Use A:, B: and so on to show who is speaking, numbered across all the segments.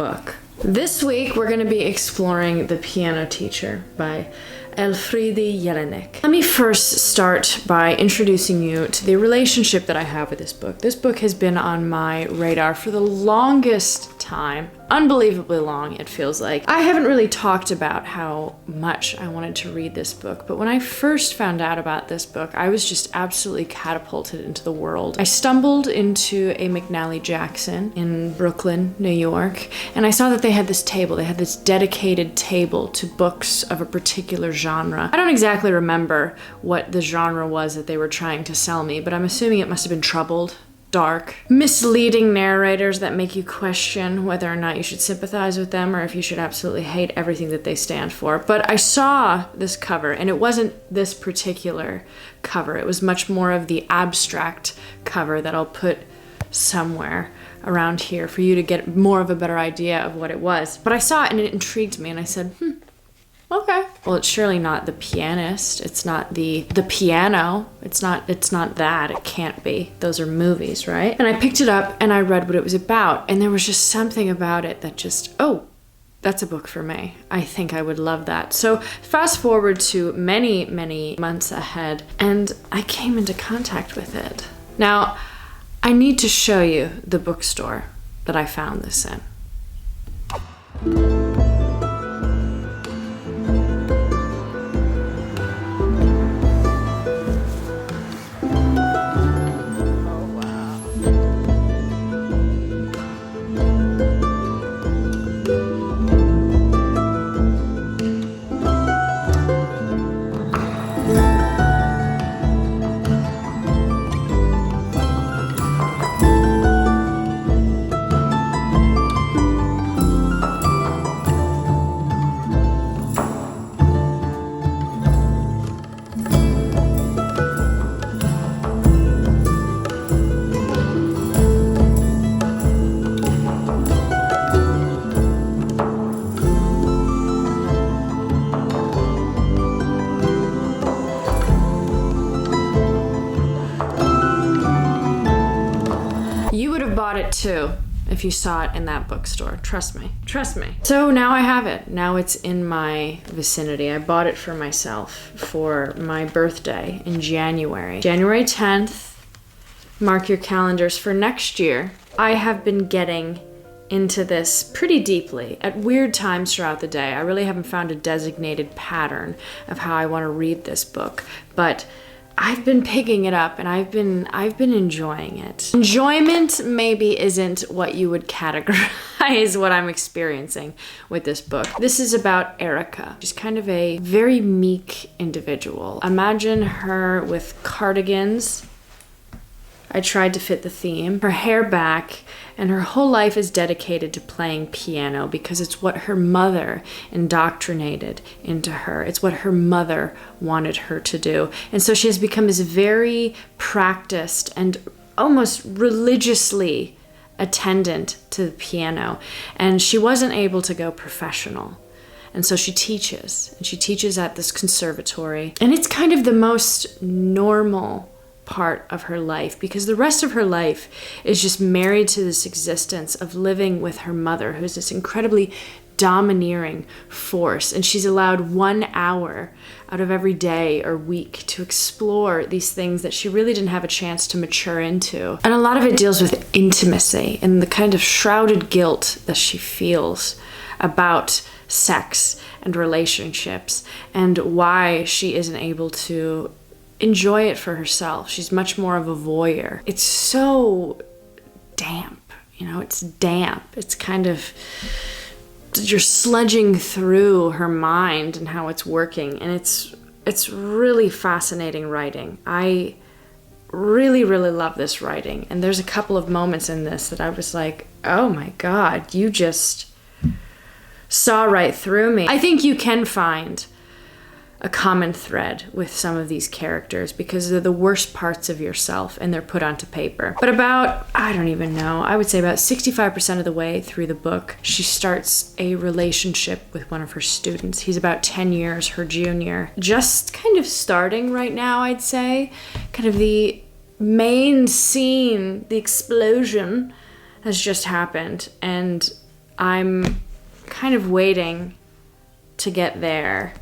A: book. This week, we're going to be exploring The Piano Teacher by Elfriede Jelinek. Let me first start by introducing you to the relationship that I have with this book. This book has been on my radar for the longest time. Unbelievably long, it feels like. I haven't really talked about how much I wanted to read this book, but when I first found out about this book, I was just absolutely catapulted into the world. I stumbled into a McNally Jackson in Brooklyn, New York, and I saw that they had this table. They had this dedicated table to books of a particular genre. I don't exactly remember what the genre was that they were trying to sell me, but I'm assuming it must have been troubled, dark, misleading narrators that make you question whether or not you should sympathize with them or if you should absolutely hate everything that they stand for. But I saw this cover, and it wasn't this particular cover. It was much more of the abstract cover that I'll put somewhere around here for you to get more of a better idea of what it was. But I saw it and it intrigued me, and I said, okay. Well, it's surely not The Pianist. It's not the piano. It's not that. It can't be. Those are movies, right? And I picked it up and I read what it was about, and there was just something about it that just, oh, that's a book for me. I think I would love that. So fast forward to many, many months ahead, and I came into contact with it. Now, I need to show you the bookstore that I found this in. It too if you saw it in that bookstore. Trust me. So now I have it. Now it's in my vicinity. I bought it for myself for my birthday in January 10th. Mark your calendars for next year. I have been getting into this pretty deeply at weird times throughout the day. I really haven't found a designated pattern of how I want to read this book, but I've been picking it up and I've been enjoying it. Enjoyment maybe isn't what you would categorize what I'm experiencing with this book. This is about Erica. She's kind of a very meek individual. Imagine her with cardigans. I tried to fit the theme. Her hair back, and her whole life is dedicated to playing piano because it's what her mother indoctrinated into her. It's what her mother wanted her to do. And so she has become this very practiced and almost religiously attendant to the piano. And she wasn't able to go professional. And so she teaches, and she teaches at this conservatory. And it's kind of the most normal part of her life, because the rest of her life is just married to this existence of living with her mother, who's this incredibly domineering force, and she's allowed 1 hour out of every day or week to explore these things that she really didn't have a chance to mature into. And a lot of it deals with intimacy and the kind of shrouded guilt that she feels about sex and relationships and why she isn't able to enjoy it for herself. She's much more of a voyeur. It's so damp, it's damp. It's kind of, you're sludging through her mind and how it's working. And it's really fascinating writing. I really, really love this writing. And there's a couple of moments in this that I was like, oh my God, you just saw right through me. I think you can find a common thread with some of these characters because they're the worst parts of yourself and they're put onto paper. But I would say about 65% of the way through the book, she starts a relationship with one of her students. He's about 10 years her junior. Just kind of starting right now, I'd say. Kind of the main scene, the explosion has just happened, and I'm kind of waiting to get there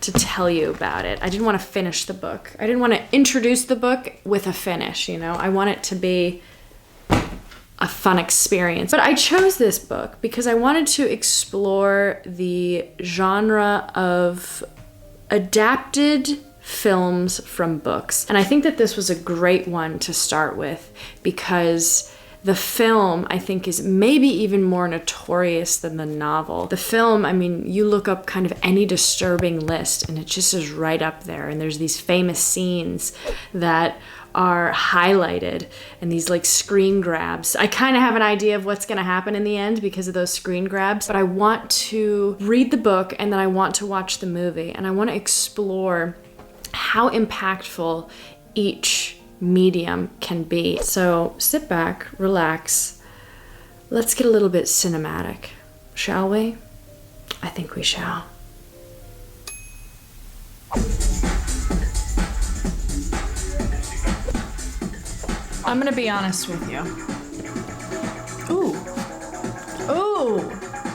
A: to tell you about it. I didn't want to finish the book. I didn't want to introduce the book with a finish, you know? I want it to be a fun experience. But I chose this book because I wanted to explore the genre of adapted films from books. And I think that this was a great one to start with because the film, I think, is maybe even more notorious than the novel. The film, I mean, you look up kind of any disturbing list and it just is right up there. And there's these famous scenes that are highlighted and these like screen grabs. I kind of have an idea of what's going to happen in the end because of those screen grabs, but I want to read the book and then I want to watch the movie and I want to explore how impactful each medium can be. So sit back, relax. Let's get a little bit cinematic, shall we? I think we shall. I'm gonna be honest with you. Ooh.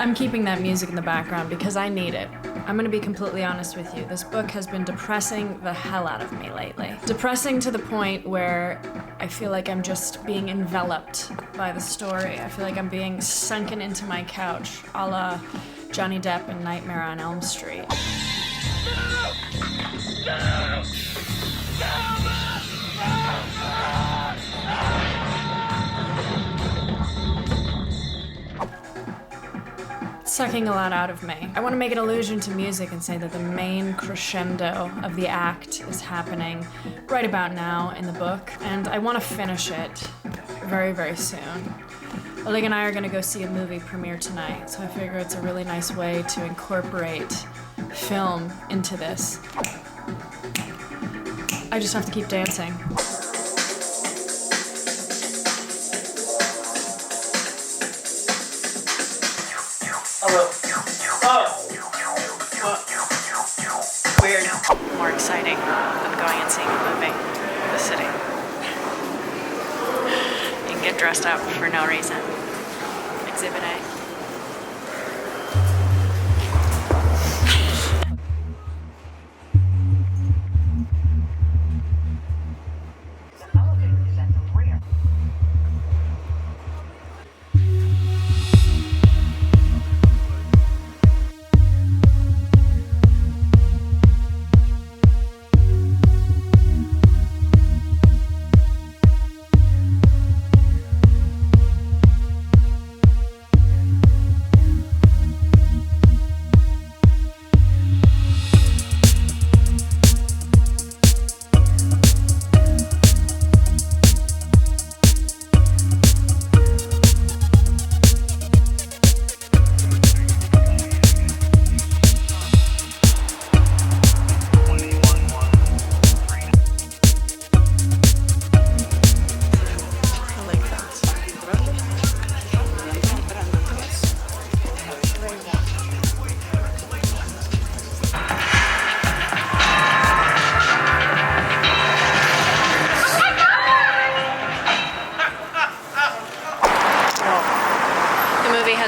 A: I'm keeping that music in the background because I need it. I'm gonna be completely honest with you. This book has been depressing the hell out of me lately. Depressing to the point where I feel like I'm just being enveloped by the story. I feel like I'm being sunken into my couch, a la Johnny Depp in Nightmare on Elm Street. Sucking a lot out of me. I want to make an allusion to music and say that the main crescendo of the act is happening right about now in the book, and I want to finish it very, very soon. Oleg and I are going to go see a movie premiere tonight, so I figure it's a really nice way to incorporate film into this. I just have to keep dancing. Weird. More exciting than going and seeing a movie in the city. You can get dressed up for no reason. Exhibit A.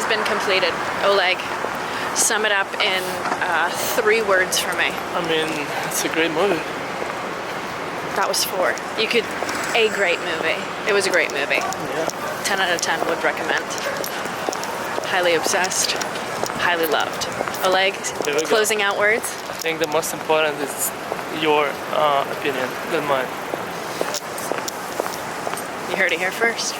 A: Been completed. Oleg, sum it up in 3 words for me.
B: I mean, it's a great movie.
A: That was 4. You could, a great movie. It was a great movie.
B: Yeah.
A: 10 out of 10 would recommend. Highly obsessed, highly loved. Oleg, closing out words?
B: I think the most important is your opinion than mine.
A: You heard it here first.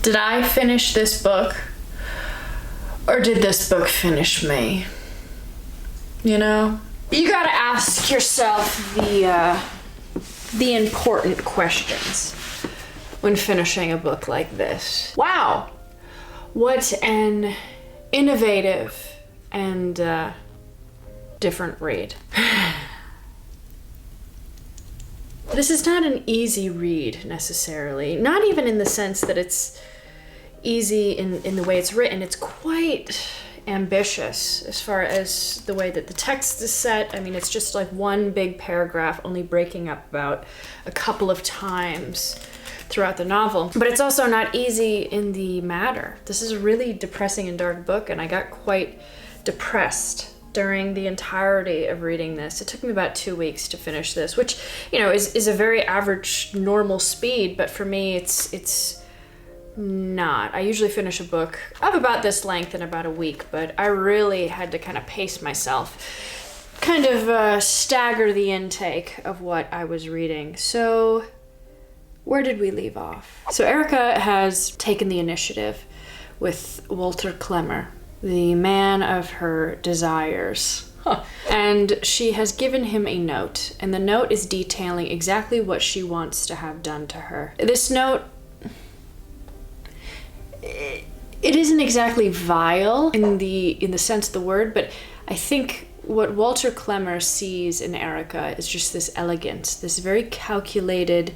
A: Did I finish this book? Or did this book finish me? You know? You gotta ask yourself the important questions when finishing a book like this. Wow! What an innovative and different read. This is not an easy read necessarily, not even in the sense that it's easy in the way it's written. It's quite ambitious as far as the way that the text is set. I mean, it's just like one big paragraph only breaking up about a couple of times throughout the novel. But it's also not easy in the matter. This is a really depressing and dark book, and I got quite depressed during the entirety of reading this. It took me about 2 weeks to finish this, which, you know, is a very average, normal speed, but for me, it's not. I usually finish a book of about this length in about a week, but I really had to kind of pace myself, kind of stagger the intake of what I was reading. So where did we leave off? So Erica has taken the initiative with Walter Klemmer, the man of her desires. And she has given him a note, and the note is detailing exactly what she wants to have done to her. This note, it isn't exactly vile in the sense of the word, but I think what Walter Klemmer sees in Erica is just this elegance, this very calculated,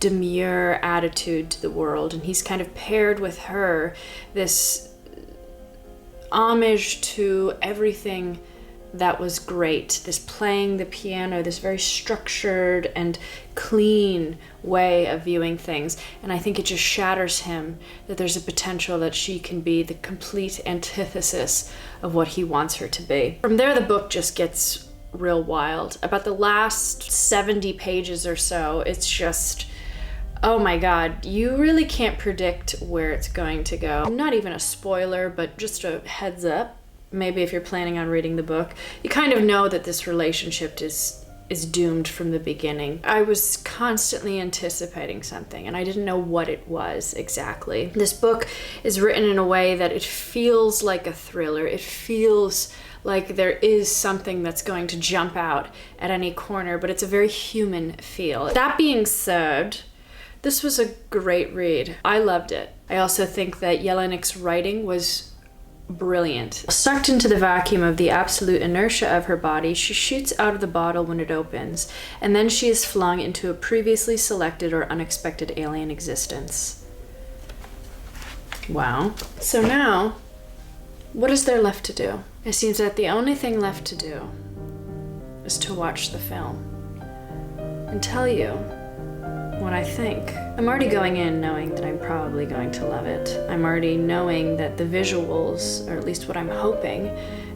A: demure attitude to the world, and he's kind of paired with her this homage to everything that was great, this playing the piano, this very structured and clean way of viewing things. And I think it just shatters him that there's a potential that she can be the complete antithesis of what he wants her to be. From there, the book just gets real wild. About the last 70 pages or so, it's just, oh my God, you really can't predict where it's going to go. Not even a spoiler, but just a heads up. Maybe if you're planning on reading the book, you kind of know that this relationship is doomed from the beginning. I was constantly anticipating something, and I didn't know what it was exactly. This book is written in a way that it feels like a thriller. It feels like there is something that's going to jump out at any corner, but it's a very human feel. That being said, this was a great read. I loved it. I also think that Jelinek writing was brilliant. Sucked into the vacuum of the absolute inertia of her body, she shoots out of the bottle when it opens, and then she is flung into a previously selected or unexpected alien existence. Wow. So now, what is there left to do? It seems that the only thing left to do is to watch the film and tell you what I think. I'm already going in knowing that I'm probably going to love it. I'm already knowing that the visuals, or at least what I'm hoping,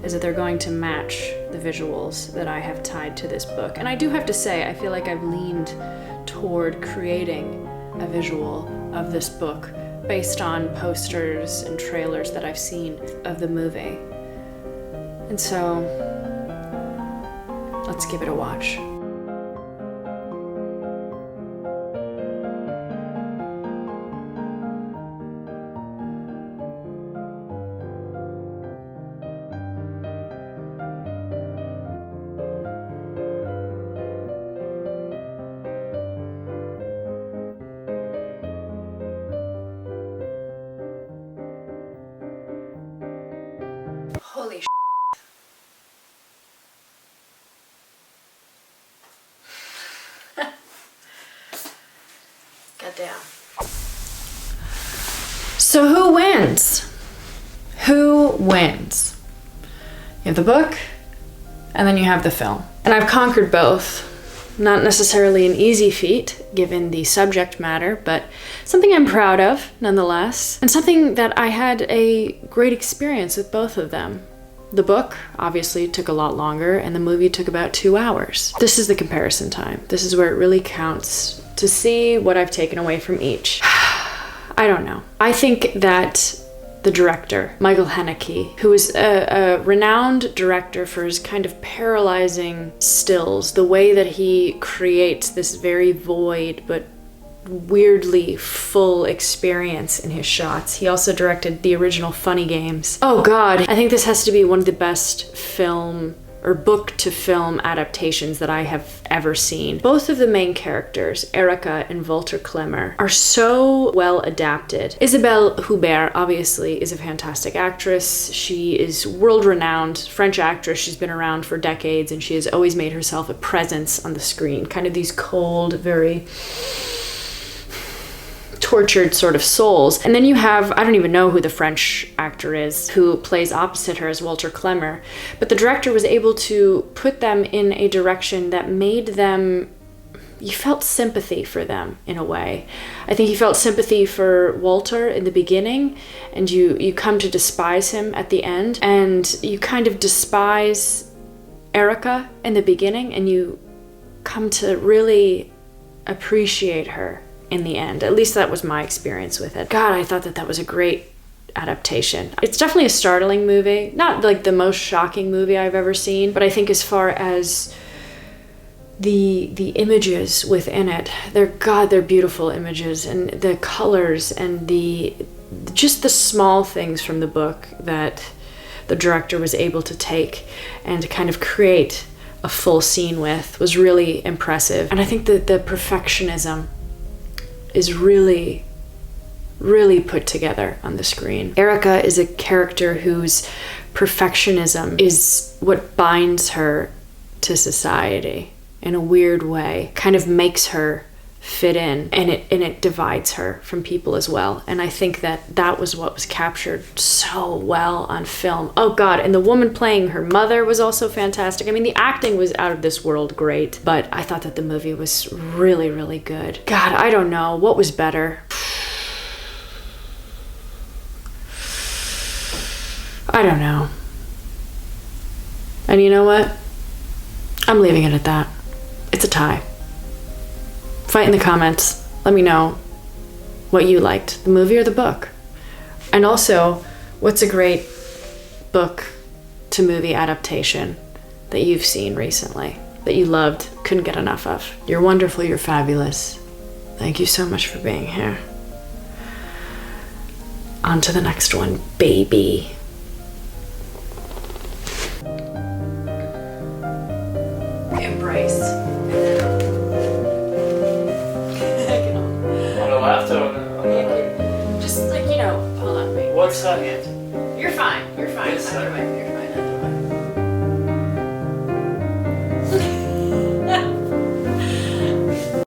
A: is that they're going to match the visuals that I have tied to this book. And I do have to say, I feel like I've leaned toward creating a visual of this book based on posters and trailers that I've seen of the movie. And so, let's give it a watch. Holy shit. Goddamn. So who wins? Who wins? You have the book, and then you have the film. And I've conquered both. Not necessarily an easy feat, given the subject matter, but something I'm proud of, nonetheless, and something that I had a great experience with both of them. The book, obviously, took a lot longer, and the movie took about 2 hours. This is the comparison time. This is where it really counts to see what I've taken away from each. I don't know. I think that the director, Michael Haneke, who is a renowned director for his kind of paralyzing stills, the way that he creates this very void but weirdly full experience in his shots. He also directed the original Funny Games. Oh God, I think this has to be one of the best film or book to film adaptations that I have ever seen. Both of the main characters, Erica and Walter Klemmer, are so well adapted. Isabelle Hubert, obviously, is a fantastic actress. She is world-renowned French actress. She's been around for decades, and she has always made herself a presence on the screen. Kind of these cold, very tortured sort of souls. And then you have, I don't even know who the French actor is who plays opposite her as Walter Klemmer, but the director was able to put them in a direction that made them, you felt sympathy for them in a way. I think you felt sympathy for Walter in the beginning, and you come to despise him at the end, and you kind of despise Erica in the beginning, and you come to really appreciate her in the end. At least that was my experience with it. God, I thought that was a great adaptation. It's definitely a startling movie. Not like the most shocking movie I've ever seen, but I think as far as the images within it, they're beautiful images, and the colors and just the small things from the book that the director was able to take and kind of create a full scene with was really impressive. And I think that the perfectionism is really, really put together on the screen. Erica is a character whose perfectionism is what binds her to society in a weird way, kind of makes her fit in, and it divides her from people as well. And I think that was what was captured so well on film. Oh God, and the woman playing her mother was also fantastic. I mean, the acting was out of this world great, but I thought that the movie was really, really good. God, I don't know what was better. I don't know. And you know what? I'm leaving it at that. It's a tie. Fight in the comments. Let me know what you liked, the movie or the book. And also, what's a great book to movie adaptation that you've seen recently, that you loved, couldn't get enough of? You're wonderful, you're fabulous. Thank you so much for being here. On to the next one, baby. Embrace. Just like, hold on, wait.
B: What side?
A: You're fine. You're fine.
B: This
A: Either
B: side.
A: way. You're fine. Either way.